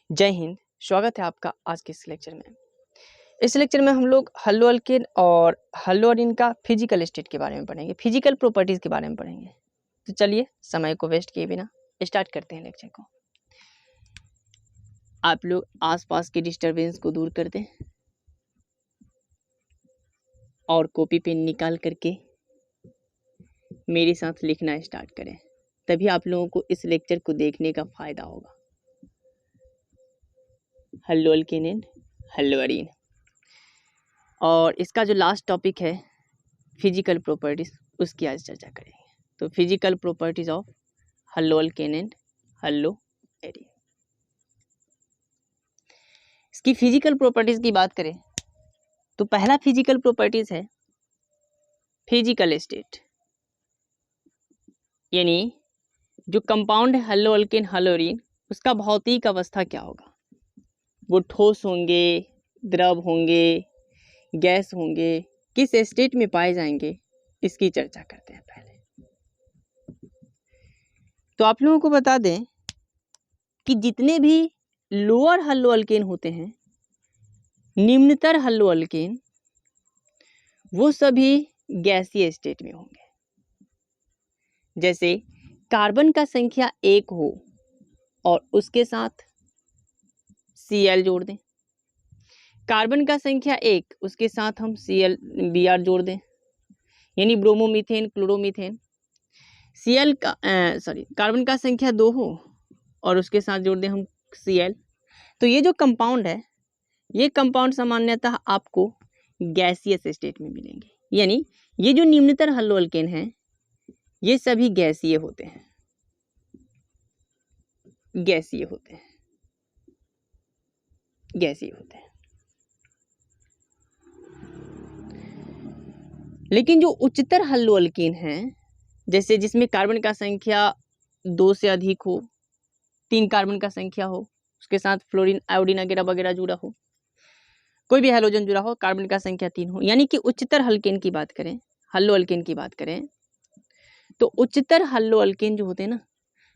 जय हिंद। स्वागत है आपका आज के इस लेक्चर में। इस लेक्चर में हम लोग हल्लो अल्केन और हल्लो अरीन का फिजिकल स्टेट के बारे में पढ़ेंगे, फिजिकल प्रॉपर्टीज के बारे में पढ़ेंगे। तो चलिए समय को वेस्ट किए बिना स्टार्ट करते हैं लेक्चर को। आप लोग आसपास के डिस्टरबेंस को दूर कर दें और कॉपी पेन निकाल करके मेरे साथ लिखना स्टार्ट करें, तभी आप लोगों को इस लेक्चर को देखने का फायदा होगा। Hello alkane and hello Areen, और इसका जो लास्ट टॉपिक है फिजिकल प्रॉपर्टीज, उसकी आज चर्चा करेंगे। तो physical properties of hello alkane and hello Areen. इसकी फिजिकल प्रॉपर्टीज की बात करें तो पहला फिजिकल प्रॉपर्टीज है फिजिकल स्टेट, यानी जो कंपाउंड है हल्लो अल्केन हल्लो अरीन, उसका भौतिक अवस्था क्या होगा। वो ठोस होंगे, द्रव होंगे, गैस होंगे, किस स्टेट में पाए जाएंगे, इसकी चर्चा करते हैं पहले। तो आप लोगों को बता दें कि जितने भी लोअर हल्लो अल्केन होते हैं, निम्नतर हल्लो अल्केन, वो सभी गैसीय स्टेट में होंगे। जैसे कार्बन का संख्या 1 हो और उसके साथ Cl जोड़ दें, कार्बन का संख्या 1 उसके साथ हम Br जोड़ दें, यानी ब्रोमोमीथेन, क्लोरोमीथेन। कार्बन का संख्या 2 हो और उसके साथ जोड़ दें हम Cl। तो ये जो कंपाउंड है, ये कंपाउंड सामान्यतः आपको गैसियस स्टेट में मिलेंगे। यानी ये जो निम्नतर हल्लो अल्केन है, ये सभी गैसीय होते हैं, गैसीय होते हैं, गैसीय होते हैं। लेकिन जो उच्चतर हल्लो अल्केन है, जैसे जिसमें कार्बन का संख्या 2 से अधिक हो, 3 कार्बन का संख्या हो, उसके साथ फ्लोरीन, आयोडीन वगैरह वगैरह जुड़ा हो, कोई भी हैलोजन जुड़ा हो, कार्बन का संख्या 3 हो, यानी कि उच्चतर हल्केन की बात करें, हल्लो अल्केन की बात करें, तो उच्चतर हल्लो अल्केन जो होते हैं ना,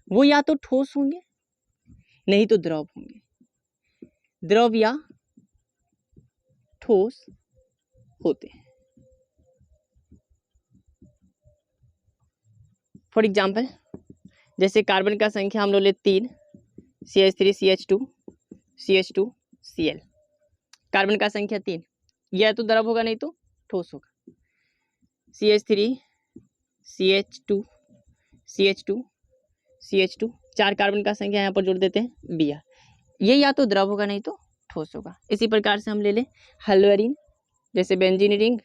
वो या तो ठोस होंगे, नहीं तो द्रव होंगे। द्रव या ठोस होते हैं। फॉर एग्जाम्पल, जैसे कार्बन का संख्या हम लोग ले 3, CH3 CH2 CH2 Cl। Carbon का संख्या 3, यह तो द्रव होगा नहीं तो ठोस होगा। CH3 CH2 CH2 CH2, 4 carbon का संख्या यहाँ पर जोड़ देते हैं Br। ये या तो द्रव होगा नहीं तो ठोस होगा। इसी प्रकार से हम ले लें हल्लो अरीन, जैसे बेंजीन रिंग,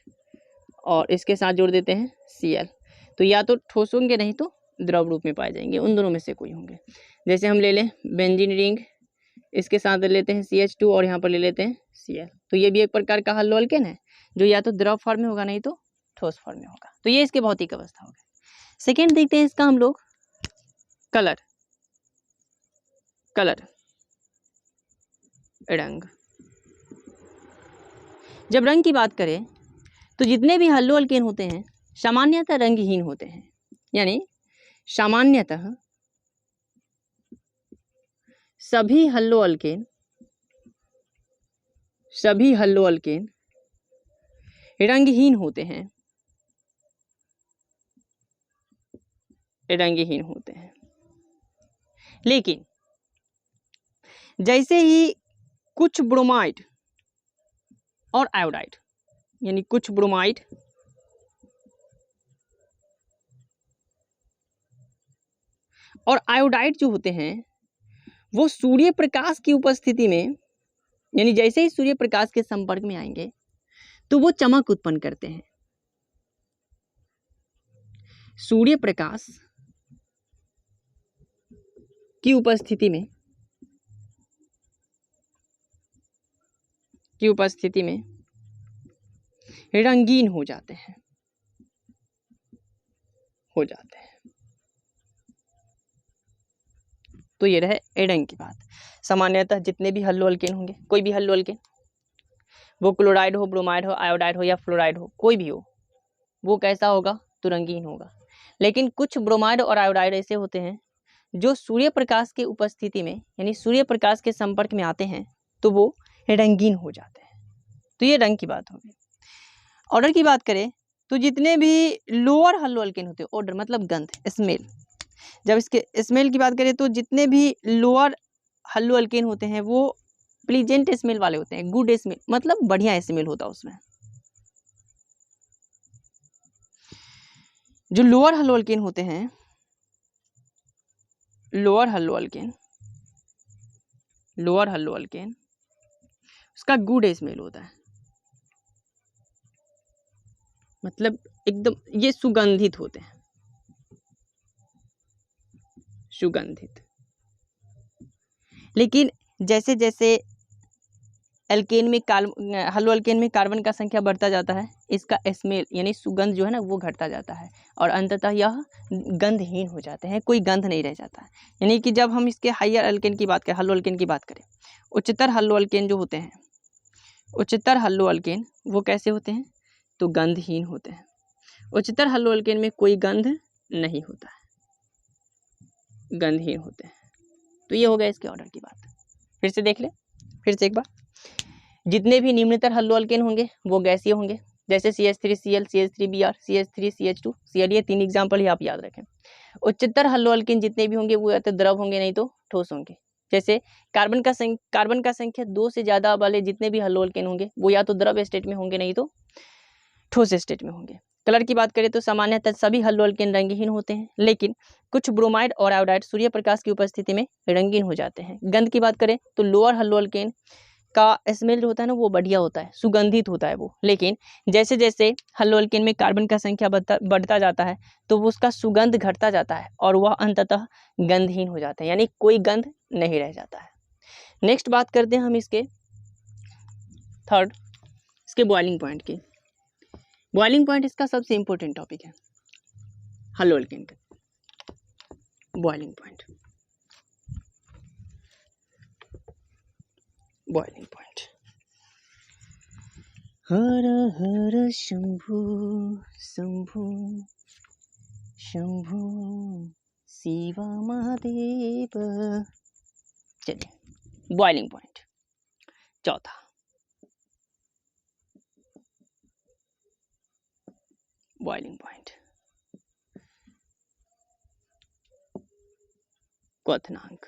और इसके साथ जोड़ देते हैं Cl। तो या तो ठोस होंगे नहीं तो द्रव रूप में पाए जाएंगे, उन दोनों में से कोई होंगे। जैसे हम ले लें बेंजीन रिंग, इसके साथ लेते हैं CH2 और यहाँ पर ले लेते हैं Cl। तो ये भी एक प्रकार का हल्लो अल्केन है, जो या तो द्रव फॉर्म में होगा नहीं तो ठोस फॉर्म में होगा। तो ये इसके भौतिक अवस्था होगा। सेकेंड देखते हैं इसका हम लोग कलर, रंग। जब रंग की बात करें तो जितने भी हल्लो अल्केन होते हैं सामान्यतः रंगहीन होते हैं, यानी सामान्यतः सभी हल्लो अल्केन रंगहीन होते हैं, रंगहीन होते हैं। लेकिन जैसे ही कुछ ब्रोमाइड और आयोडाइड, यानी कुछ ब्रोमाइड और आयोडाइड जो होते हैं, वो सूर्य प्रकाश की उपस्थिति में, यानी जैसे ही सूर्य प्रकाश के संपर्क में आएंगे तो वो चमक उत्पन्न करते हैं। सूर्य प्रकाश की उपस्थिति में रंगीन हो जाते हैं, तो ये रहे रंग की बात। सामान्यतः जितने भी हल्लो अल्केन होंगे, कोई भी हल्लो अल्केन, वो क्लोराइड हो, ब्रोमाइड हो, आयोडाइड हो या फ्लोराइड हो, कोई भी हो, वो कैसा होगा तो रंगीन होगा। लेकिन कुछ ब्रोमाइड और आयोडाइड ऐसे होते हैं जो सूर्य प्रकाश के उपस्थिति में यानी सूर्य प्रकाश के संपर्क में आते हैं तो वो रंगीन हो जाते हैं। तो ये रंग की बात होगी। ऑर्डर की बात करें तो जितने भी लोअर हल्लो अल्केन होते हैं, ऑर्डर मतलब गंध, स्मेल, जब इसके स्मेल की बात करें तो जितने भी लोअर हल्लो अल्केन होते हैं वो प्लीजेंट स्मेल वाले होते हैं, गुड स्मेल मतलब बढ़िया स्मेल होता है उसमें। जो लोअर हल्लो अल्केन होते हैं, लोअर हल्लो अल्केन उसका गुड स्मेल होता है, मतलब एकदम ये सुगंधित होते हैं, सुगंधित। लेकिन जैसे जैसे अल्केन में हल्लो अल्केन में कार्बन का संख्या बढ़ता जाता है, इसका स्मेल यानी सुगंध जो है ना वो घटता जाता है और अंततः यह गंधहीन हो जाते हैं, कोई गंध नहीं रह जाता है। यानी कि जब हम इसके हायर अल्केन की बात करें, हल्लो अल्केन की बात करें, उच्चतर हल्लो अल्केन जो होते हैं, उच्चतर हल्लो अल्केन वो कैसे होते हैं तो गंधहीन होते हैं। उच्चतर हल्लो अल्केन में कोई गंध नहीं होता है, गंधहीन होते हैं। तो ये हो गया इसके ऑर्डर की बात। फिर से देख ले, फिर से एक बार, जितने भी निम्नतर हल्लो अल्केन होंगे वो गैसीय होंगे, जैसे CH3Cl, CH3Br, CH3, CH2, Cl, ये 3 एग्जाम्पल ही आप याद रखें। उच्चतर हल्लो अल्केन जितने भी होंगे वो या तो द्रव होंगे नहीं तो ठोस होंगे। जैसे कार्बन का संख्या 2 से ज़्यादा वाले जितने भी हल्लो अल्केन होंगे वो या तो द्रव स्टेट में होंगे नहीं तो ठोस स्टेट में होंगे। कलर की बात करें तो सामान्यतः सभी हल्लो अल्केन रंगहीन होते हैं, लेकिन कुछ ब्रोमाइड और आयोडाइड सूर्य प्रकाश की उपस्थिति में रंगीन हो जाते हैं। गंध की बात करें तो लोअर हल्लो अल्केन का स्मेल जो होता है ना वो बढ़िया होता है, सुगंधित होता है वो, लेकिन जैसे जैसे हल्लो अल्केन में कार्बन का संख्या बढ़ता जाता है तो वो उसका सुगंध घटता जाता है और वह अंततः गंधहीन हो जाते हैं, यानी कोई गंध नहीं रह जाता है। नेक्स्ट बात करते हैं हम इसके थर्ड, इसके बॉइलिंग पॉइंट की। बॉइलिंग पॉइंट इसका सबसे इंपॉर्टेंट टॉपिक है, हल्लो अल्केन का बॉइलिंग पॉइंट। बॉइलिंग पॉइंट, हर हर शंभु शंभु शंभु शिवा महादेव। चलिए बॉइलिंग पॉइंट चौथा, बॉइलिंग पॉइंट क्वथनांक।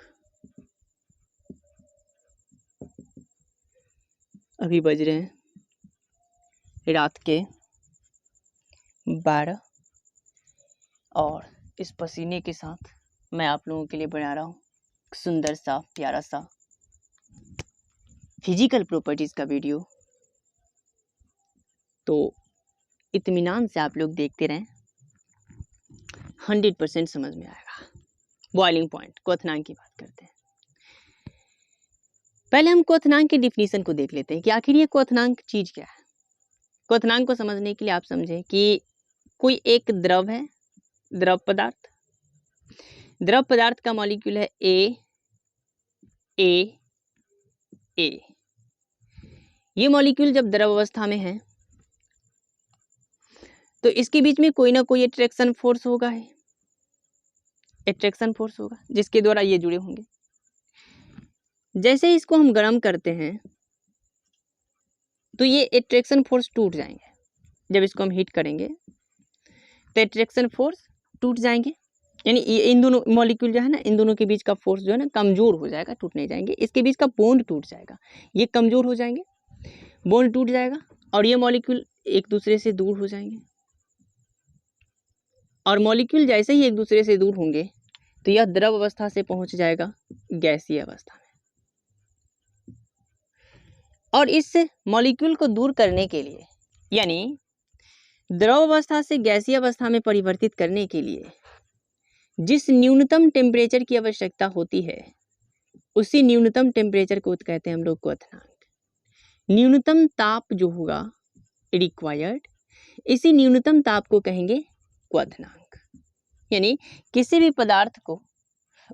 अभी बज रहे हैं रात के 12 और इस पसीने के साथ मैं आप लोगों के लिए बना रहा हूँ सुंदर सा प्यारा सा फिजिकल प्रॉपर्टीज का वीडियो। तो इत्मीनान से आप लोग देखते रहें, 100% समझ में आएगा। बॉइलिंग पॉइंट क्वथनांक की बात करते हैं। पहले हम क्वथनांक की डिफिनीशन को देख लेते हैं कि आखिर ये क्वथनांक चीज क्या है। क्वथनांक को समझने के लिए आप समझें कि कोई एक द्रव है, द्रव पदार्थ, द्रव पदार्थ का मॉलिक्यूल है ए ए ए। ये मॉलिक्यूल जब द्रव अवस्था में है तो इसके बीच में कोई ना कोई अट्रैक्शन फोर्स होगा, है अट्रैक्शन फोर्स होगा जिसके द्वारा ये जुड़े होंगे। जैसे ही इसको हम गर्म करते हैं तो ये अट्रैक्शन फोर्स टूट जाएंगे। जब इसको हम हीट करेंगे तो अट्रैक्शन फोर्स टूट जाएंगे, यानी इन दोनों मॉलिक्यूल जो है ना, इन दोनों के बीच का फोर्स जो है ना कमजोर हो जाएगा, टूट नहीं जाएंगे। इसके बीच का बॉन्ड टूट जाएगा, ये कमजोर हो जाएंगे, बॉन्ड टूट जाएगा और ये मॉलिक्यूल एक दूसरे से दूर हो जाएंगे। और मॉलिक्यूल जैसे ही एक दूसरे से दूर होंगे तो यह द्रव अवस्था से पहुंच जाएगा गैसीय अवस्था में। और इस मॉलिक्यूल को दूर करने के लिए, यानी द्रव अवस्था से गैसीय अवस्था में परिवर्तित करने के लिए जिस न्यूनतम टेम्परेचर की आवश्यकता होती है उसी न्यूनतम टेम्परेचर को कहते हैं हम लोग क्वथनांक। न्यूनतम ताप जो होगा रिक्वायर्ड, इसी न्यूनतम ताप को कहेंगे क्वथनांक। यानी किसी भी पदार्थ को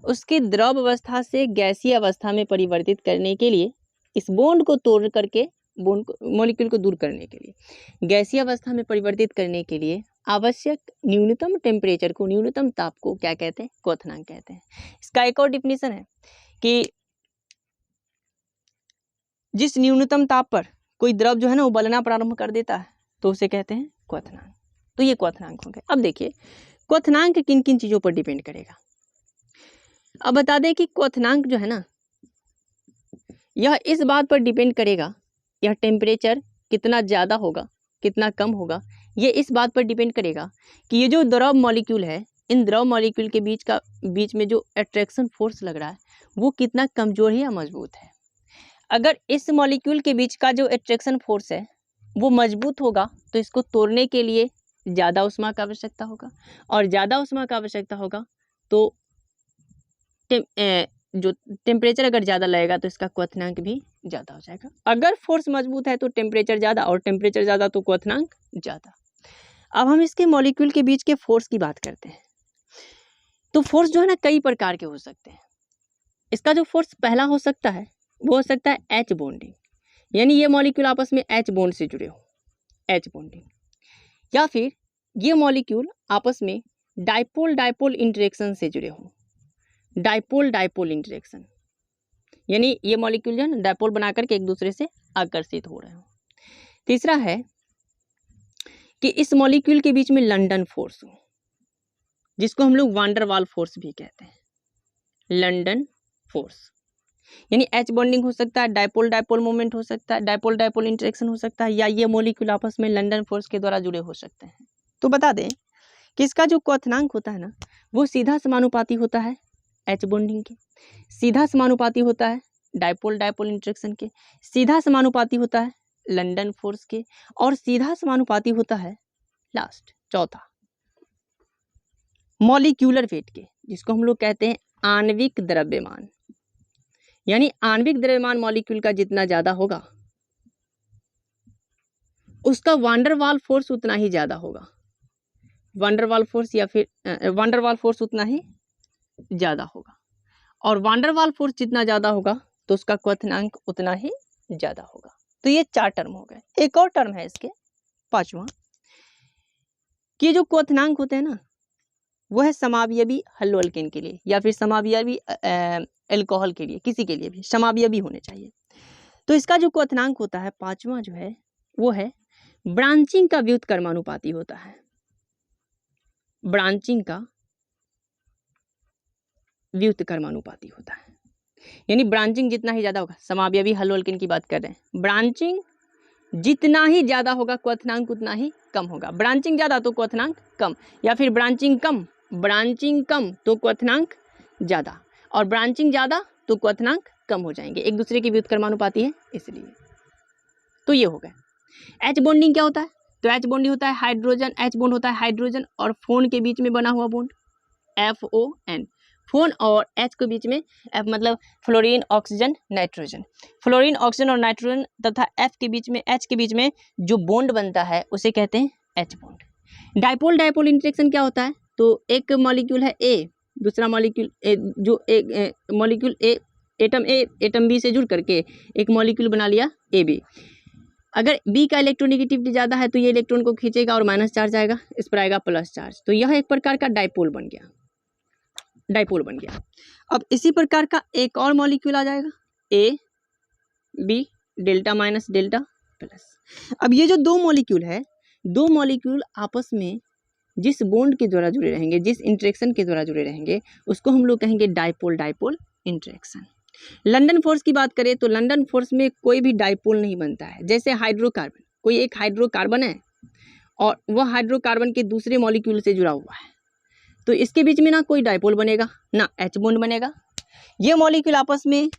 उसके द्रव अवस्था से गैसीय अवस्था में परिवर्तित करने के लिए, इस बॉन्ड को तोड़ करके मॉलिक्यूल को दूर करने के लिए, गैसीय अवस्था में परिवर्तित करने के लिए आवश्यक न्यूनतम टेम्परेचर को, न्यूनतम ताप को क्या कहते हैं? क्वथनांक कहते हैं। इसका एक और डिफिनीशन है कि जिस न्यूनतम ताप पर कोई द्रव जो है ना वो उबलना प्रारंभ कर देता है तो उसे कहते हैं क्वथनांक। तो ये क्वथनांक हो गए। अब देखिए क्वथनांक किन किन चीजों पर डिपेंड करेगा। अब बता दें कि क्वथनांक जो है ना यह इस बात पर डिपेंड करेगा, यह टेम्परेचर कितना ज़्यादा होगा कितना कम होगा, ये इस बात पर डिपेंड करेगा कि ये जो द्रव मॉलिक्यूल है, इन द्रव मॉलिक्यूल के बीच में जो अट्रैक्शन फोर्स लग रहा है वो कितना कमज़ोर है या मजबूत है। अगर इस मॉलिक्यूल के बीच का जो अट्रैक्शन फोर्स है वो मजबूत होगा तो इसको तोड़ने के लिए ज़्यादा ऊष्मा का आवश्यकता होगा, और ज़्यादा ऊष्मा का आवश्यकता होगा तो जो टेम्परेचर अगर ज़्यादा लगेगा तो इसका क्वथनांक भी ज़्यादा हो जाएगा। अगर फोर्स मजबूत है तो टेम्परेचर ज़्यादा, और टेम्परेचर ज़्यादा तो क्वथनांक ज़्यादा। अब हम इसके मॉलिक्यूल के बीच के फोर्स की बात करते हैं। तो फोर्स जो है ना कई प्रकार के हो सकते हैं। इसका जो फोर्स पहला हो सकता है वो हो सकता है एच बॉन्डिंग, यानी ये मॉलिक्यूल आपस में एच बॉन्ड से जुड़े हो, एच बॉन्डिंग। या फिर ये मॉलिक्यूल आपस में डाइपोल डाइपोल इंटरेक्शन से जुड़े हो, डाइपोल डाइपोल इंटरेक्शन, यानी ये मॉलिक्यूल जो है ना डाइपोल बनाकर के एक दूसरे से आकर्षित हो रहे हो। तीसरा है कि इस मॉलिक्यूल के बीच में लंडन फोर्स हो, जिसको हम लोग वांडर वाल फोर्स भी कहते हैं, लंडन फोर्स। यानी एच बॉन्डिंग हो सकता है, डाइपोल डाइपोल मोमेंट हो सकता है, डाइपोल डाइपोल इंटरेक्शन हो सकता है, या ये मॉलिक्यूल आपस में लंडन फोर्स के द्वारा जुड़े हो सकते हैं। तो बता दें कि इसका जो क्वथनांक होता है ना वो सीधा समानुपाती होता है एच बॉन्डिंग के, सीधा समानुपाती होता है डाइपोल डाइपोल इंटरेक्शन के, सीधा समानुपाती होता है लंडन फोर्स के, और सीधा समानुपाती होता है लास्ट चौथा मॉलिक्यूलर वेट के, जिसको हम लोग कहते हैं आणविक द्रव्यमान। यानी आणविक द्रव्यमान मॉलिक्यूल का जितना ज्यादा होगा उसका वांडर वाल फोर्स उतना ही ज्यादा होगा, वांडर वाल फोर्स या फिर वांडर वाल फोर्स उतना ही ज्यादा होगा, और वांडर वाल फोर्स जितना ज्यादा होगा तो उसका क्वथनांक उतना ही ज्यादा होगा। तो ये 4 टर्म हो गए। एक और टर्म है इसके पांचवा, कि जो क्वथनांक होते हैं ना वो है समावयवी हल्लो-अल्केन के लिए या फिर समावयवी अल्कोहल के लिए, किसी के लिए भी समावयवी होने चाहिए। तो इसका जो क्वथनांक होता है पांचवा जो है वो है ब्रांचिंग का व्युत्क्रमानुपाती होता है, ब्रांचिंग का व्युत्क्रमानुपाती होता है। यानी ब्रांचिंग जितना ही ज्यादा होगा, समावयवी हल्लो-अल्केन की बात कर रहे हैं, ब्रांचिंग जितना ही ज्यादा होगा क्वथनांक उतना ही कम होगा। ब्रांचिंग ज्यादा तो क्वथनांक कम, या फिर ब्रांचिंग कम तो क्वथनांक ज्यादा, और ब्रांचिंग ज्यादा तो क्वथनांक कम हो जाएंगे, एक दूसरे की व्युत्क्रमानुपाती है इसलिए। तो ये हो गया। एच बॉन्डिंग क्या होता है? तो एच बॉन्डिंग होता है हाइड्रोजन, एच बॉन्ड होता है हाइड्रोजन और फोन के बीच में बना हुआ बॉन्ड FON, फोन और एच के बीच में F मतलब fluorine oxygen nitrogen, fluorine oxygen और नाइट्रोजन तथा F के बीच में एच के बीच में जो बॉन्ड बनता है उसे कहते हैं H bond. Dipole dipole interaction क्या होता है? तो एक मॉलिक्यूल है A, दूसरा मॉलिक्यूल जो एक मॉलिक्यूल A एटम B से जुड़ करके एक मॉलिक्यूल बना लिया AB। अगर B का इलेक्ट्रोनेगेटिविटी ज़्यादा है तो ये इलेक्ट्रॉन को खींचेगा और माइनस चार्ज आएगा, इस पर आएगा प्लस चार्ज। तो यह एक प्रकार का डाइपोल बन गया, डाइपोल बन गया। अब इसी प्रकार का एक और मॉलिक्यूल आ जाएगा AB, delta minus delta plus. अब ये जो दो मॉलिक्यूल है, दो मॉलिक्यूल आपस में जिस बॉन्ड के द्वारा जुड़े रहेंगे, जिस इंटरेक्शन के द्वारा जुड़े रहेंगे उसको हम लोग कहेंगे dipole dipole interaction. London force की बात करें तो लंदन फोर्स में कोई भी डाइपोल नहीं बनता है। जैसे हाइड्रोकार्बन, कोई एक हाइड्रोकार्बन है और वह हाइड्रोकार्बन के दूसरे मॉलिक्यूल से जुड़ा हुआ है तो इसके बीच में ना कोई डाइपोल बनेगा ना एच बॉन्ड बनेगा। ये मॉलिक्यूल आपस में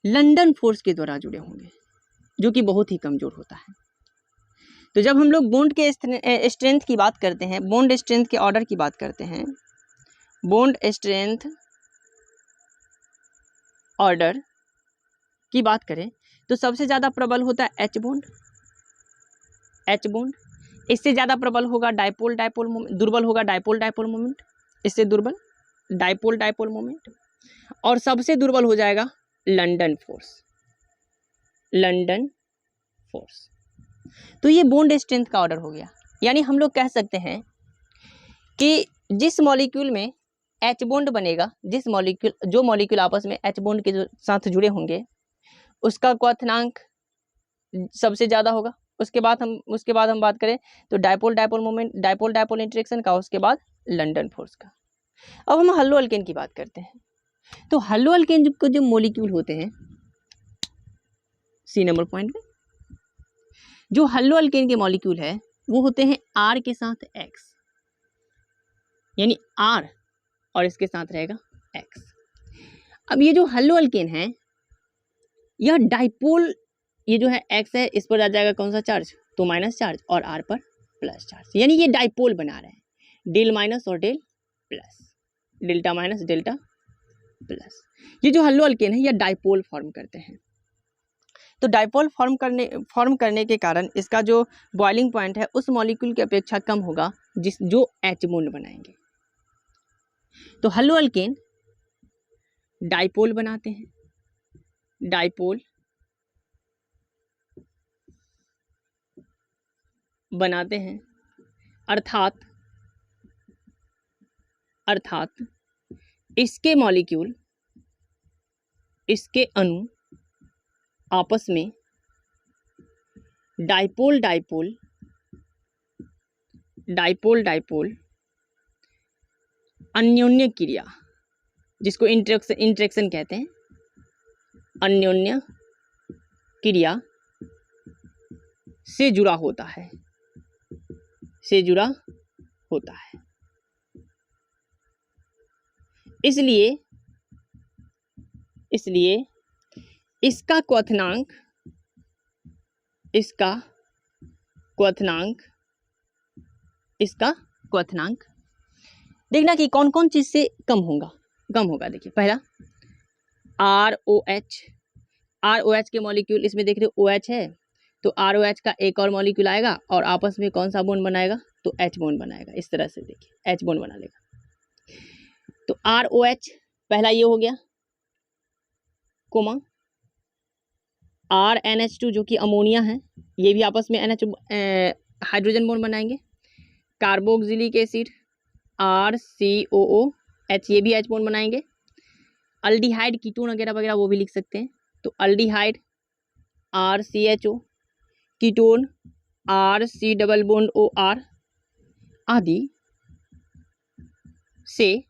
लंदन फोर्स के द्वारा जुड़े होंगे जो कि बहुत ही कमजोर होता है। तो जब हम लोग बॉन्ड के स्ट्रेंथ की बात करते हैं, बॉन्ड स्ट्रेंथ के ऑर्डर की बात करते हैं, बॉन्ड स्ट्रेंथ ऑर्डर की बात करें तो सबसे ज़्यादा प्रबल होता है एच बॉन्ड, एच बॉन्ड। इससे ज़्यादा प्रबल होगा डाइपोल डाइपोल मोमेंट, दुर्बल होगा डाइपोल डाइपोल मोमेंट, इससे दुर्बल डाइपोल डाइपोल मोमेंट, और सबसे दुर्बल हो जाएगा लंदन फोर्स, लंदन फोर्स। तो ये बॉन्ड स्ट्रेंथ का ऑर्डर हो गया। यानी हम लोग कह सकते हैं कि जिस मॉलिक्यूल में H बॉन्ड बनेगा, जो मॉलिक्यूल आपस में H बॉन्ड के साथ जुड़े होंगे उसका क्वथनांक सबसे ज़्यादा होगा। उसके बाद हम बात करें तो डायपोल मोमेंट, डायपोल इंटरेक्शन का, उसके बाद लंडन फोर्स का। अब हम हल्लो अल्केन की बात करते हैं। तो हल्लो अल्केन को जो मॉलिक्यूल होते हैं सी नंबर पॉइंट में, जो हल्लो अल्केन के मॉलिक्यूल है वो होते हैं R के साथ X, यानी R और इसके साथ रहेगा X। अब ये जो हल्लो अल्केन है यह डाइपोल, ये जो है X है इस पर आ जाएगा कौन सा चार्ज, तो माइनस चार्ज, और R पर प्लस चार्ज, यानी ये डाइपोल बना रहे हैं, डेल माइनस और del plus, delta minus delta plus. ये जो हल्लो अल्केन है यह डाइपोल फॉर्म करते हैं। तो डाइपोल फॉर्म करने के कारण इसका जो बॉइलिंग पॉइंट है उस मॉलिक्यूल की अपेक्षा कम होगा जो H बॉन्ड बनाएंगे। तो हल्लो अल्केन डाइपोल बनाते हैं, डाइपोल बनाते हैं, अर्थात इसके मॉलिक्यूल, इसके अणु आपस में डाइपोल अन्योन्य क्रिया, जिसको इंटरेक्शन कहते हैं, अन्योन्य क्रिया से जुड़ा होता है, इसलिए इसका क्वथनांक देखना कि कौन कौन चीज से कम होगा। देखिए पहला ROH के मॉलिक्यूल, इसमें देख रहे हो OH है तो ROH का एक और मॉलिक्यूल आएगा और आपस में कौन सा बॉन्ड बनाएगा, तो H बॉन्ड बनाएगा। इस तरह से देखिए H बॉन्ड बना लेगा। तो ROH पहला ये हो गया, कोमा RNH2 जो कि अमोनिया है, ये भी आपस में हाइड्रोजन बॉन्ड बनाएंगे। कार्बोक्सिलिक एसिड RCOOH, ये भी H बॉन्ड बनाएंगे। अल्डिहाइड कीटोन वगैरह वो भी लिख सकते हैं। तो aldehyde RCHO, ketone RC double bond OR आदि से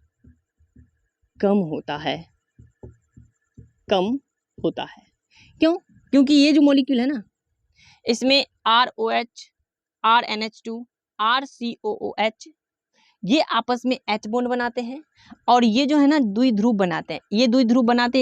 कम होता है। क्यों? क्योंकि ये जो मॉलिक्यूल है ना, इसमें ROH, RNH2, RCOOH ये आपस में H बॉन्ड बनाते हैं और ये जो है ना द्विध्रुव बनाते हैं,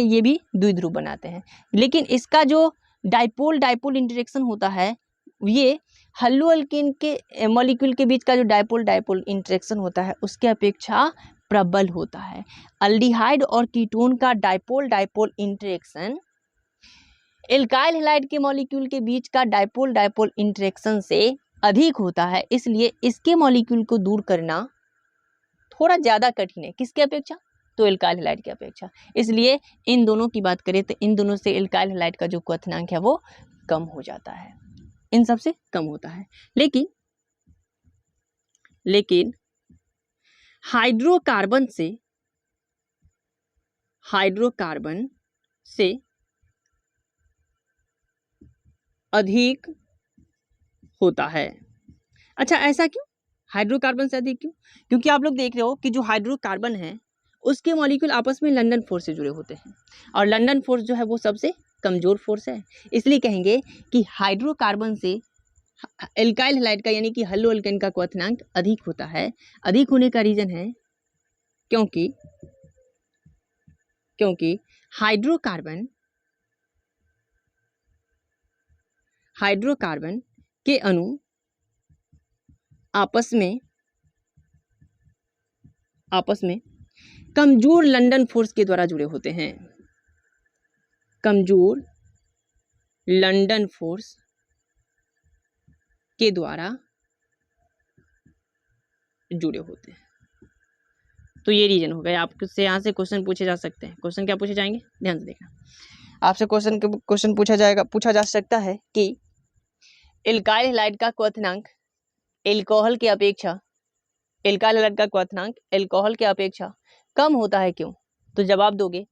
ये भी द्विध्रुव बनाते हैं। लेकिन इसका जो डाइपोल इंटरेक्शन होता है, ये हल्लो अल्केन के मॉलिक्यूल के बीच का जो डाइपोल इंटरेक्शन होता है उसके अपेक्षा प्रबल होता है। अल्डिहाइड और कीटोन का डाइपोल इंटरेक्शन एल्काइल हैलाइड के मॉलिक्यूल के बीच का डाइपोल इंटरेक्शन से अधिक होता है, इसलिए इसके मॉलिक्यूल को दूर करना थोड़ा ज़्यादा कठिन है। किसके अपेक्षा? तो एल्काइल हैलाइड की अपेक्षा। इसलिए इन दोनों की बात करें तो इन दोनों से एल्काइल हैलाइड का जो क्वथनांक है वो कम हो जाता है, इन सब से कम होता है। लेकिन हाइड्रोकार्बन से अधिक होता है। अच्छा, ऐसा क्यों? हाइड्रोकार्बन से अधिक क्यों? क्योंकि आप लोग देख रहे हो कि जो हाइड्रोकार्बन है उसके मॉलिक्यूल आपस में लंडन फोर्स से जुड़े होते हैं और लंडन फोर्स जो है वो सबसे कमजोर फोर्स है। इसलिए कहेंगे कि हाइड्रोकार्बन से एल्काइल हैलाइड का यानी कि हल्लो अल्केन का क्वथनांक अधिक होता है। अधिक होने का रीजन है क्योंकि हाइड्रोकार्बन के अणु आपस में कमजोर लंडन फोर्स के द्वारा जुड़े होते हैं। कमजोर लंडन फोर्स के द्वारा जुड़े होते हैं। तो ये रीजन हो गया। आपसे यहाँ से क्वेश्चन पूछे जा सकते हैं। क्वेश्चन क्या पूछे जाएंगे, ध्यान से देखना। आपसे क्वेश्चन पूछा जा सकता है कि एल्काइल हैलाइड का क्वथनांक एल्कोहल की अपेक्षा, एल्काइल हैलाइड का क्वथनांक एल्कोहल की अपेक्षा कम होता है, क्यों? तो जवाब दोगे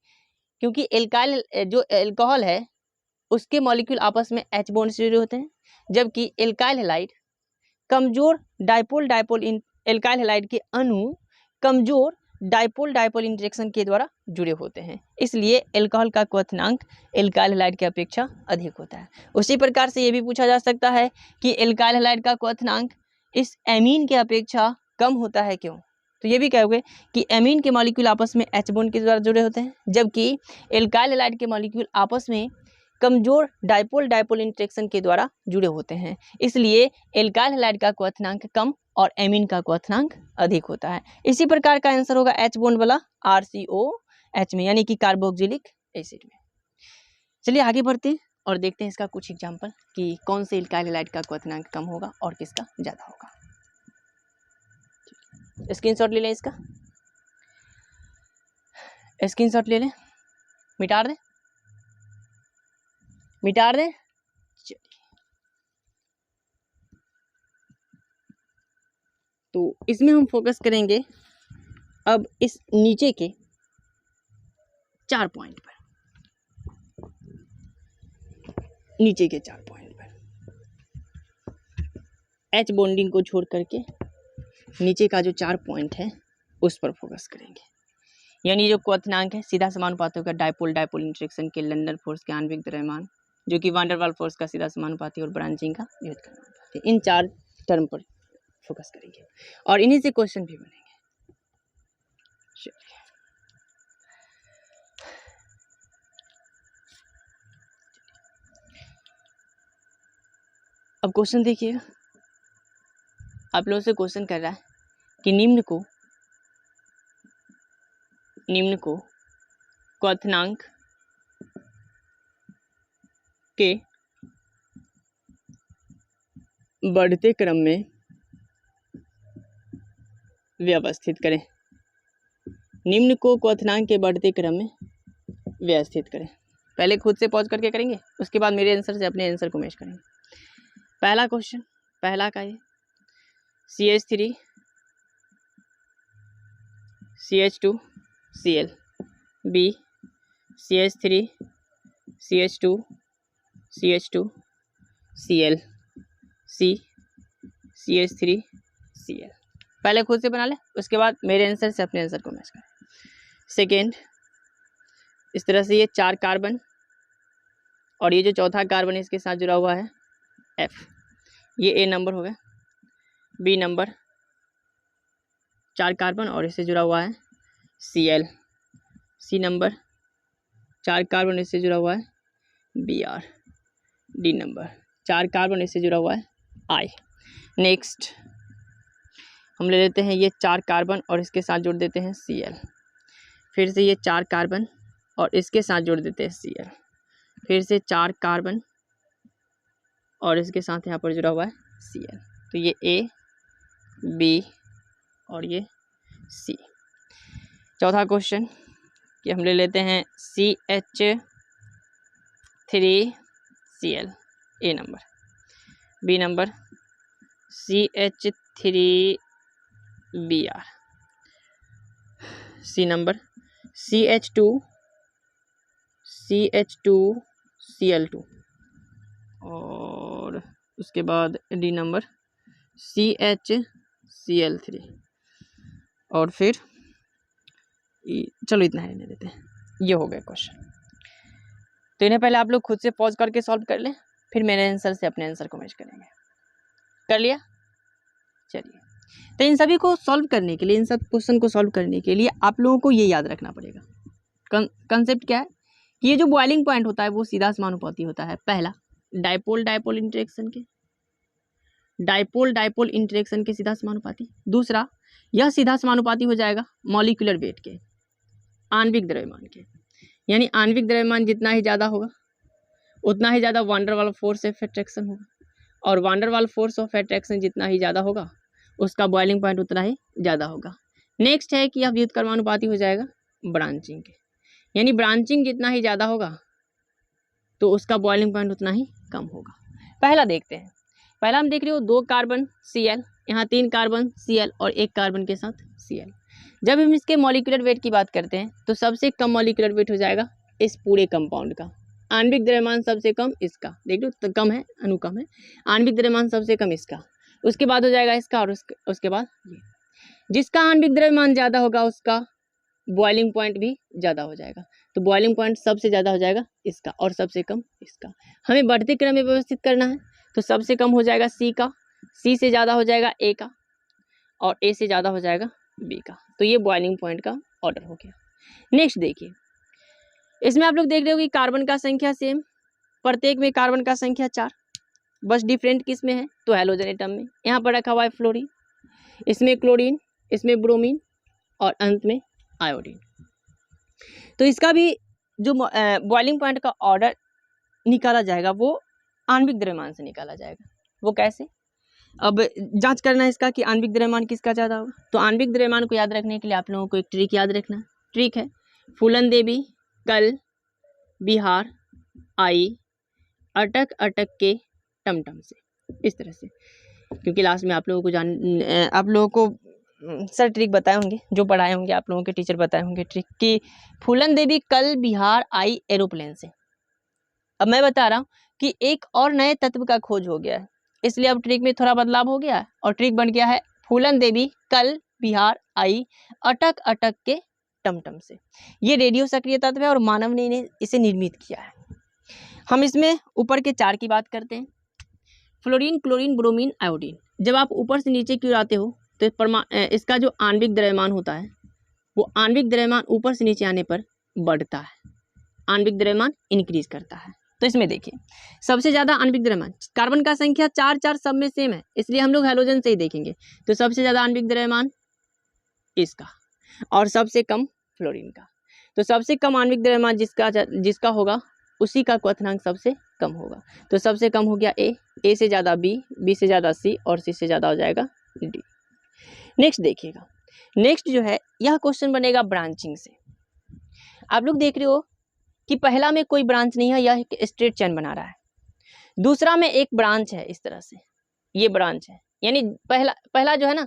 क्योंकि एल्काइल जो एल्कोहल है उसके मॉलिक्यूल आपस में H बॉन्ड से जुड़े होते हैं, जबकि एल्काइल हैलाइड कमजोर डाइपोल डाइपोल एल्काइल हैलाइड के अणु कमजोर डाइपोल डाइपोल इंटरेक्शन के द्वारा जुड़े होते हैं, इसलिए एल्कोहल का क्वथनांक एल्काइल हैलाइड की अपेक्षा अधिक होता है। उसी प्रकार से ये भी पूछा जा सकता है कि एल्काइल हैलाइड का क्वथनांक इस एमीन के अपेक्षा कम होता है, क्यों? तो ये भी कहोगे कि एमीन के मॉलिक्यूल आपस में H बॉन्ड के द्वारा जुड़े होते हैं, जबकि एल्काइल हैलाइड के मॉलिक्यूल आपस में कमजोर डाइपोल डाइपोल इंटरेक्शन के द्वारा जुड़े होते हैं, इसलिए एल्काइल हैलाइड का क्वथनांक कम और एमीन का क्वथनांक अधिक होता है। इसी प्रकार का आंसर होगा H बॉन्ड वाला RCOH में, यानी कि कार्बोक्सिलिक एसिड में। चलिए आगे बढ़ते हैं और देखते हैं इसका कुछ एग्जाम्पल कि कौन से एल्काइल हैलाइड का क्वथनांक कम होगा और किसका ज्यादा होगा। स्क्रीनशॉट ले लें, इसका स्क्रीनशॉट ले लें, मिटा दें। चलिए, तो इसमें हम फोकस करेंगे अब इस नीचे के 4 पॉइंट पर, नीचे के 4 पॉइंट पर H बॉन्डिंग को छोड़ करके नीचे का जो 4 पॉइंट है उस पर फोकस करेंगे। यानी जो क्वथनांक है सीधा समानुपाती होगा डाइपोल डाइपोल इंटरेक्शन के लंडन फोर्स के आणविक द्रव्यमान, जो कि वान डेर वाल्स फोर्स का सीधा समानुपाती और ब्रांचिंग का व्युत्क्रम अनुपाती। इन 4 टर्म पर फोकस करेंगे और इन्हीं से क्वेश्चन भी बनेंगे। चलिए, अब क्वेश्चन देखिएगा। आप लोगों से क्वेश्चन कर रहा है कि निम्न को क्वथनांक के बढ़ते क्रम में व्यवस्थित करें। निम्न को क्वथनांक के बढ़ते क्रम में व्यवस्थित करें। पहले खुद से पॉज करके करेंगे, उसके बाद मेरे आंसर से अपने आंसर को मैच करेंगे। पहला क्वेश्चन, पहला का ये CH3 CH2 Cl, B CH3 CH2 CH2 Cl, C CH3 Cl। पहले खुद से बना ले, उसके बाद मेरे आंसर से अपने आंसर को मैच करें। सेकेंड, इस तरह से ये 4 कार्बन और ये जो चौथा कार्बन इसके साथ जुड़ा हुआ है F, ये A नंबर हो गया। B नंबर 4 कार्बन और इससे जुड़ा हुआ है Cl, C नंबर 4 कार्बन इससे जुड़ा हुआ है Br, D नंबर 4 कार्बन इससे जुड़ा हुआ है I। नेक्स्ट हम ले लेते हैं ये 4 कार्बन और इसके साथ जोड़ देते हैं Cl, फिर से ये 4 कार्बन और इसके साथ जोड़ देते हैं Cl, फिर से 4 कार्बन और इसके साथ यहाँ पर जुड़ा हुआ है Cl। तो ये A, B और ये C। चौथा क्वेश्चन कि हम ले लेते हैं CH3Cl, A number, B number CH3Br, C number CH2Cl2 और उसके बाद D नंबर CHCl3 और फिर चलो इतना ही रहने देते हैं। ये हो गया क्वेश्चन। तो इन्हें पहले आप लोग खुद से पॉज करके सॉल्व कर लें, फिर मेरे आंसर से अपने आंसर को मैच करेंगे। कर लिया? चलिए, तो इन सभी को सॉल्व करने के लिए, इन सब क्वेश्चन को सॉल्व करने के लिए आप लोगों को ये याद रखना पड़ेगा। कंसेप्ट क्या है कि ये जो बॉइलिंग पॉइंट होता है वो सीधा समानुपाती होता है। पहला, डाइपोल डाइपोल इंटरेक्शन के सीधा समानुपाती। दूसरा, यह सीधा समानुपाती हो जाएगा मॉलिक्यूलर वेट के, आणविक द्रव्यमान के। यानी आणविक द्रव्यमान जितना ही ज़्यादा होगा उतना ही ज़्यादा van der Waals force of attraction होगा, और van der Waals force of attraction जितना ही ज़्यादा होगा उसका बॉइलिंग पॉइंट उतना ही ज़्यादा होगा। नेक्स्ट है कि यह व्युत्क्रमानुपाती हो जाएगा ब्रांचिंग के, यानी ब्रांचिंग जितना ही ज़्यादा होगा तो उसका बॉइलिंग पॉइंट उतना ही कम होगा। पहला देखते हैं, पहला हम देख रहे हो 2 कार्बन Cl, यहाँ 3 कार्बन Cl और 1 कार्बन के साथ Cl। जब हम इसके मॉलिक्यूलर वेट की बात करते हैं तो सबसे कम मॉलिक्यूलर वेट हो जाएगा इस पूरे कंपाउंड का। आणविक द्रव्यमान सबसे कम इसका, देख लो तो कम है, अनुकम है। आणविक द्रव्यमान सबसे कम इसका, उसके बाद हो जाएगा इसका और उसके बाद ये। जिसका आणविक द्रव्यमान ज़्यादा होगा उसका बॉइलिंग पॉइंट भी ज़्यादा हो जाएगा। तो बॉइलिंग पॉइंट सबसे ज़्यादा हो जाएगा इसका और सबसे कम इसका। हमें बढ़ते क्रम में व्यवस्थित करना है तो सबसे कम हो जाएगा सी का, सी से ज़्यादा हो जाएगा ए का और ए से ज़्यादा हो जाएगा बी का। तो ये बॉइलिंग पॉइंट का ऑर्डर हो गया। नेक्स्ट देखिए, इसमें आप लोग देख रहे हो कि कार्बन का संख्या सेम, प्रत्येक में कार्बन का संख्या 4, बस डिफरेंट किस में है तो हैलोजन एटम में। यहाँ पर रखा हुआ है फ्लोरीन, इसमें क्लोरीन, इसमें ब्रोमीन और अंत में आयोडीन। तो इसका भी जो बॉइलिंग पॉइंट का ऑर्डर निकाला जाएगा वो आणविक द्रव्यमान से निकाला जाएगा। वो कैसे, अब जांच करना है इसका कि आणविक द्रव्यमान किसका ज़्यादा होगा। तो आणविक द्रव्यमान को याद रखने के लिए आप लोगों को एक ट्रिक याद रखना है। ट्रिक है फूलन देवी कल बिहार आई अटक अटक के टमटम से, इस तरह से, क्योंकि लास्ट में आप लोगों को सर ट्रिक बताए होंगे, जो पढ़ाए होंगे आप लोगों के टीचर बताए होंगे ट्रिक कि फूलन देवी कल बिहार आई एरोप्लेन से। अब मैं बता रहा हूँ कि एक और नए तत्व का खोज हो गया है, इसलिए अब ट्रिक में थोड़ा बदलाव हो गया है और ट्रिक बन गया है फूलन देवी कल बिहार आई अटक अटक के टमटम से। ये रेडियो सक्रिय तत्व है और मानव ने इसे निर्मित किया है। हम इसमें ऊपर के 4 की बात करते हैं, फ्लोरीन, क्लोरीन, ब्रोमीन, आयोडीन। जब आप ऊपर से नीचे की ओर आते हो तो इसका जो आणविक द्रव्यमान होता है वो आणविक द्रव्यमान ऊपर से नीचे आने पर बढ़ता है, आणविक द्रव्यमान इंक्रीज करता है। तो इसमें देखिए सबसे ज़्यादा आणविक द्रव्यमान, कार्बन का संख्या 4 सब में सेम है, इसलिए हम लोग हैलोजन से ही देखेंगे। तो सबसे ज़्यादा आणविक द्रव्यमान इसका और सबसे कम फ्लोरीन का। तो सबसे कम आणविक द्रव्यमान जिसका होगा उसी का क्वथनांक सबसे कम होगा। तो सबसे कम हो गया ए से ज़्यादा बी, बी से ज़्यादा सी और सी से ज़्यादा हो जाएगा डी। नेक्स्ट देखिएगा, नेक्स्ट जो है यह क्वेश्चन बनेगा ब्रांचिंग से। आप लोग देख रहे हो कि पहला में कोई ब्रांच नहीं है, यह एक स्ट्रेट चेन बना रहा है। दूसरा में एक ब्रांच है, इस तरह से ये ब्रांच है, यानी पहला जो है ना,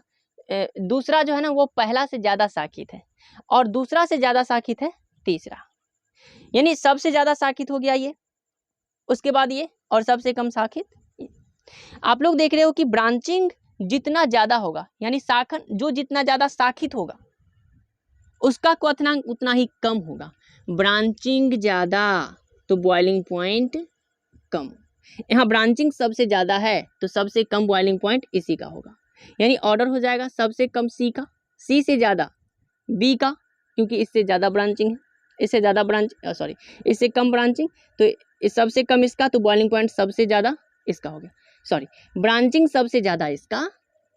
दूसरा जो है ना वो पहला से ज़्यादा शाखित है और दूसरा से ज़्यादा शाखित है तीसरा, यानी सबसे ज़्यादा शाखित हो गया ये, उसके बाद ये और सबसे कम शाखित ये। आप लोग देख रहे हो कि ब्रांचिंग जितना ज़्यादा होगा, यानी शाखन जो जितना ज़्यादा शाखित होगा उसका क्वथनांक उतना ही कम होगा। ब्रांचिंग ज़्यादा तो बॉइलिंग पॉइंट कम। यहाँ ब्रांचिंग सबसे ज़्यादा है तो सबसे कम बॉइलिंग पॉइंट इसी का होगा, यानी ऑर्डर हो जाएगा सबसे कम सी का, सी से ज़्यादा बी का, क्योंकि इससे ज़्यादा ब्रांचिंग है, इससे ज़्यादा इससे कम ब्रांचिंग, तो इस सबसे कम इसका, तो बॉइलिंग पॉइंट सबसे ज़्यादा इसका हो गया। ब्रांचिंग सबसे ज़्यादा इसका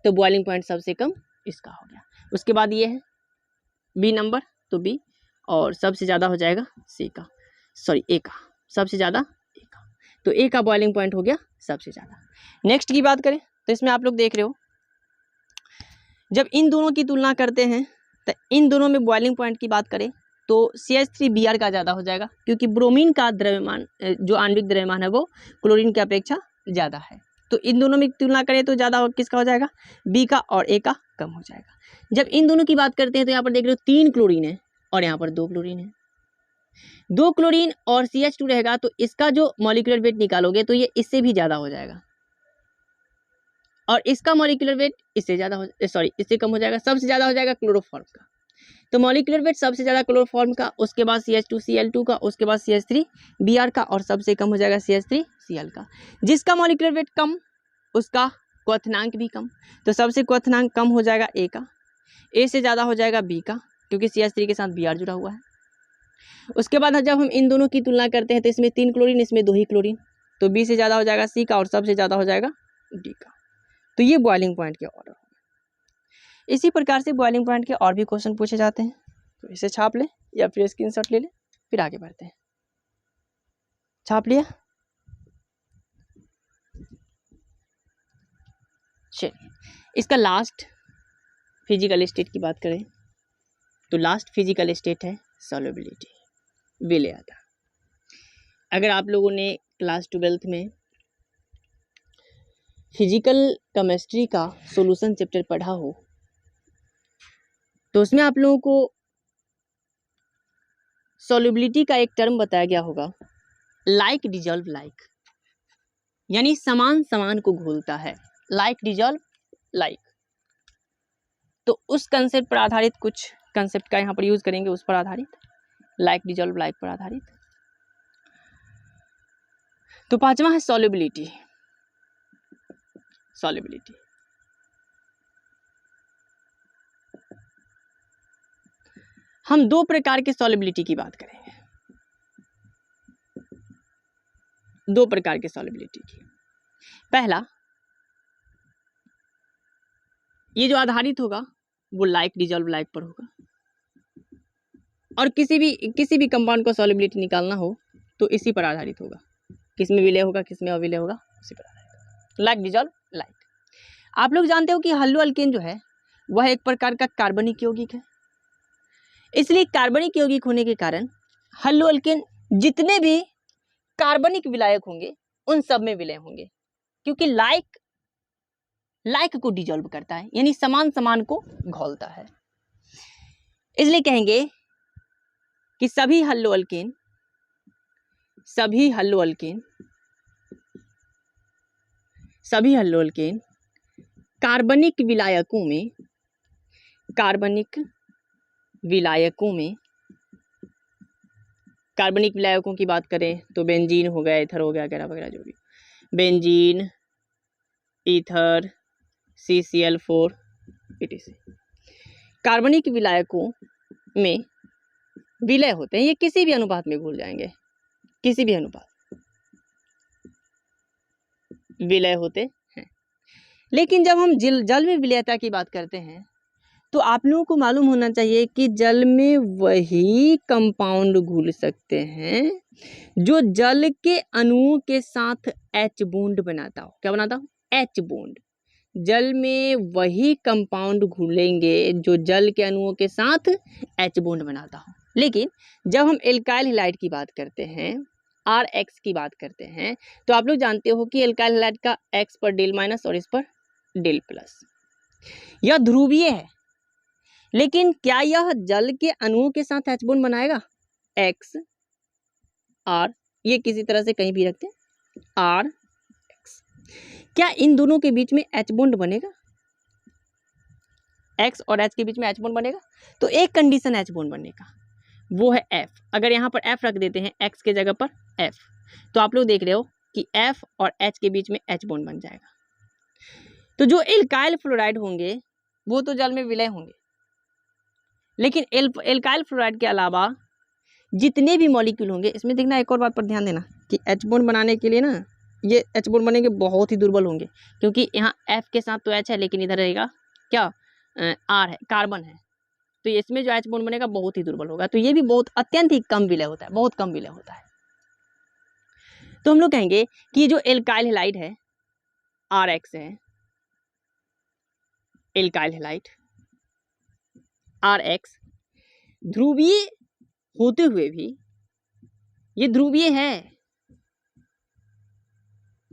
तो बॉइलिंग पॉइंट सबसे कम इसका हो गया। उसके बाद ये है बी नंबर, तो बी और सबसे ज़्यादा हो जाएगा सी का, ए का, सबसे ज़्यादा ए का, तो ए का बॉइलिंग पॉइंट हो गया सबसे ज़्यादा। नेक्स्ट की बात करें तो इसमें आप लोग देख रहे हो जब इन दोनों की तुलना करते हैं तो इन दोनों में बॉइलिंग पॉइंट की बात करें तो CH3Br का ज़्यादा हो जाएगा, क्योंकि ब्रोमीन का द्रव्यमान जो आणविक द्रव्यमान है वो क्लोरीन की अपेक्षा ज़्यादा है। तो इन दोनों में तुलना करें तो ज़्यादा किसका हो जाएगा, बी का, और ए का कम हो जाएगा। जब इन दोनों की बात करते हैं तो यहाँ पर देख रहे हो 3 क्लोरीन है और यहाँ पर 2 क्लोरीन है। 2 क्लोरीन और CH2 रहेगा तो इसका जो मॉलिक्यूलर वेट निकालोगे तो ये इससे भी ज़्यादा हो जाएगा और इसका मॉलिक्यूलर वेट इससे ज़्यादा इससे कम हो जाएगा। सबसे ज़्यादा हो जाएगा क्लोरोफॉर्म का, तो मॉलिक्यूलर वेट सबसे ज़्यादा क्लोरोफॉर्म का, उसके बाद CH2Cl2 का, उसके बाद CH3Br का और सबसे कम हो जाएगा CH3Cl का। जिसका मॉलिक्यूलर वेट कम उसका क्वथनांक भी कम, तो सबसे क्वथनांक कम हो जाएगा ए का, ए से ज़्यादा हो जाएगा बी का, क्योंकि CH3 के साथ Br जुड़ा हुआ है। उसके बाद जब हम इन दोनों की तुलना करते हैं तो इसमें 3 क्लोरीन, इसमें 2 ही क्लोरीन, तो बी से ज़्यादा हो जाएगा सी का और सबसे ज़्यादा हो जाएगा डी का। तो ये बॉइलिंग पॉइंट के ऑर्डर। इसी प्रकार से बॉइलिंग पॉइंट के और भी क्वेश्चन पूछे जाते हैं, तो इसे छाप ले या फिर स्क्रीनशॉट ले ले, फिर आगे बढ़ते हैं। छाप लिया, चलिए इसका लास्ट फिजिकल स्टेट की बात करें तो लास्ट फिजिकल स्टेट है सॉल्युबिलिटी, विलय आता। अगर आप लोगों ने क्लास 12th में फिजिकल केमिस्ट्री का सॉल्यूशन चैप्टर पढ़ा हो तो उसमें आप लोगों को सॉल्युबिलिटी का एक टर्म बताया गया होगा, लाइक डिजॉल्व लाइक, यानी समान समान को घोलता है, लाइक डिजॉल्व लाइक। तो उस कंसेप्ट पर आधारित कुछ कंसेप्ट का यहाँ पर यूज करेंगे, उस पर आधारित, लाइक डिजॉल्व लाइक पर आधारित। तो पांचवा है सॉल्युबिलिटी। सॉल्युबिलिटी हम दो प्रकार के सॉल्युबिलिटी की बात करेंगे, दो प्रकार के सॉल्युबिलिटी की। पहला, ये जो आधारित होगा वो लाइक डिजॉल्व लाइक पर होगा, और किसी भी कंपाउंड को सॉल्युबिलिटी निकालना हो तो इसी पर आधारित होगा, किसमें विलय होगा किसमें अविलय होगा, उसी पर आधारित, लाइक डिजॉल्व लाइक। आप लोग जानते हो कि हल्लो अल्केन जो है वह एक प्रकार का कार्बनिक यौगिक है, इसलिए कार्बनिक यौगिक होने के कारण हल्लो अल्केन जितने भी कार्बनिक विलायक होंगे उन सब में विलय होंगे, क्योंकि लाइक को डिजॉल्व करता है, यानी समान समान को घोलता है। इसलिए कहेंगे कि सभी हल्लो अल्केन कार्बनिक विलायकों की बात करें तो बेंजीन हो गया, ईथर हो गया, वगैरह वगैरह, जो भी बेंजीन, ईथर, CCl4 etc. कार्बनिक विलायकों में विलय होते हैं, ये किसी भी अनुपात में घुल जाएंगे, किसी भी अनुपात विलय होते हैं। लेकिन जब हम जल में विलयता की बात करते हैं तो आप लोगों को मालूम होना चाहिए कि जल में वही कंपाउंड घुल सकते हैं जो जल के अणुओं के साथ H बॉन्ड बनाता हो। क्या बनाता हो? H bond. जल में वही कंपाउंड घुलेंगे जो जल के अणुओं के साथ H बॉन्ड बनाता हो। लेकिन जब हम एल्काइल हैलाइड की बात करते हैं, RX की बात करते हैं, तो आप लोग जानते हो कि एल्काइल हैलाइड का X पर डेल माइनस और इस पर डेल प्लस, यह ध्रुवीय है। लेकिन क्या यह जल के अणुओं के साथ H बॉन्ड बनाएगा? X R, ये किसी तरह से कहीं भी रखते हैं, R X, क्या इन दोनों के बीच में H बॉन्ड बनेगा? X और H के बीच में H बॉन्ड बनेगा? तो एक कंडीशन H बॉन्ड बनने का, वो है F। अगर यहाँ पर F रख देते हैं X के जगह पर F, तो आप लोग देख रहे हो कि F और H के बीच में H बॉन्ड बन जाएगा। तो जो एल्काइल फ्लोराइड होंगे वो तो जल में विलय होंगे, लेकिन एल्काइल फ्लोराइड के अलावा जितने भी मॉलिक्यूल होंगे, इसमें देखना एक और बात पर ध्यान देना कि H बॉन्ड बनाने के लिए ना, ये H बॉन्ड बनेंगे बहुत ही दुर्बल होंगे, क्योंकि यहाँ F के साथ तो H है लेकिन इधर रहेगा क्या, R है, कार्बन है, तो इसमें जो H बॉन्ड बनेगा बहुत ही दुर्बल होगा। तो ये भी बहुत अत्यंत ही कम विलय होता है, बहुत कम विलय होता है। तो हम लोग कहेंगे कि जो एल्काइल हैलाइड है RX है, एल्काइल हैलाइड RX ध्रुवीय होते हुए भी, ये ध्रुवीय है,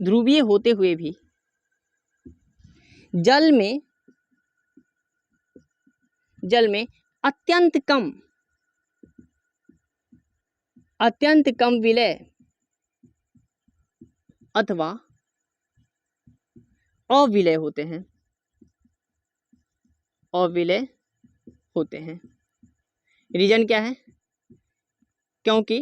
ध्रुवीय होते हुए भी जल में अत्यंत कम विलय अथवा अविलय होते हैं, अविलय होते हैं। रीजन क्या है? क्योंकि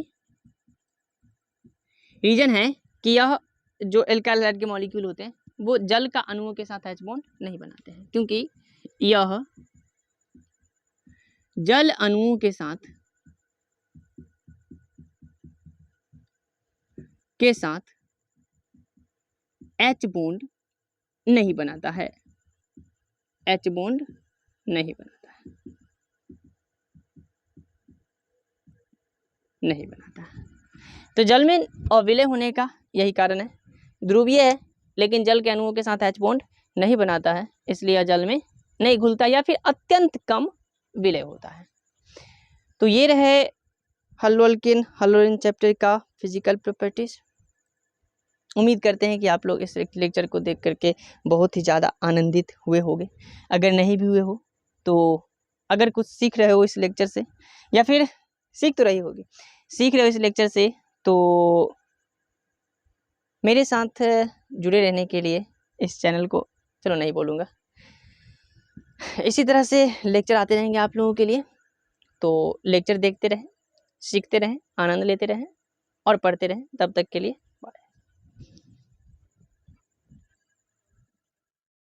रीजन है कि यह जो एल्काइल हैलाइड के मॉलिक्यूल होते हैं वो जल का अणुओं के साथ H बॉन्ड नहीं बनाते हैं, क्योंकि यह जल अणुओं के साथ H बॉन्ड नहीं बनाता है, H बॉन्ड नहीं बनाता है, नहीं बनाता है। तो जल में अविलय होने का यही कारण है, ध्रुवीय है लेकिन जल के अणुओं के साथ H बॉन्ड नहीं बनाता है, इसलिए जल में नहीं घुलता या फिर अत्यंत कम विलय होता है। तो ये रहे हल्लो अल्केन चैप्टर का फिजिकल प्रॉपर्टीज। उम्मीद करते हैं कि आप लोग इस लेक्चर को देख करके बहुत ही ज़्यादा आनंदित हुए होंगे। अगर नहीं भी हुए हो तो अगर कुछ सीख रहे हो इस लेक्चर से, या फिर सीख तो रही होगी, सीख रहे हो इस लेक्चर से, तो मेरे साथ जुड़े रहने के लिए इस चैनल को, चलो नहीं बोलूँगा, इसी तरह से लेक्चर आते रहेंगे आप लोगों के लिए। तो लेक्चर देखते रहें, सीखते रहें, आनंद लेते रहें और पढ़ते रहें। तब तक के लिए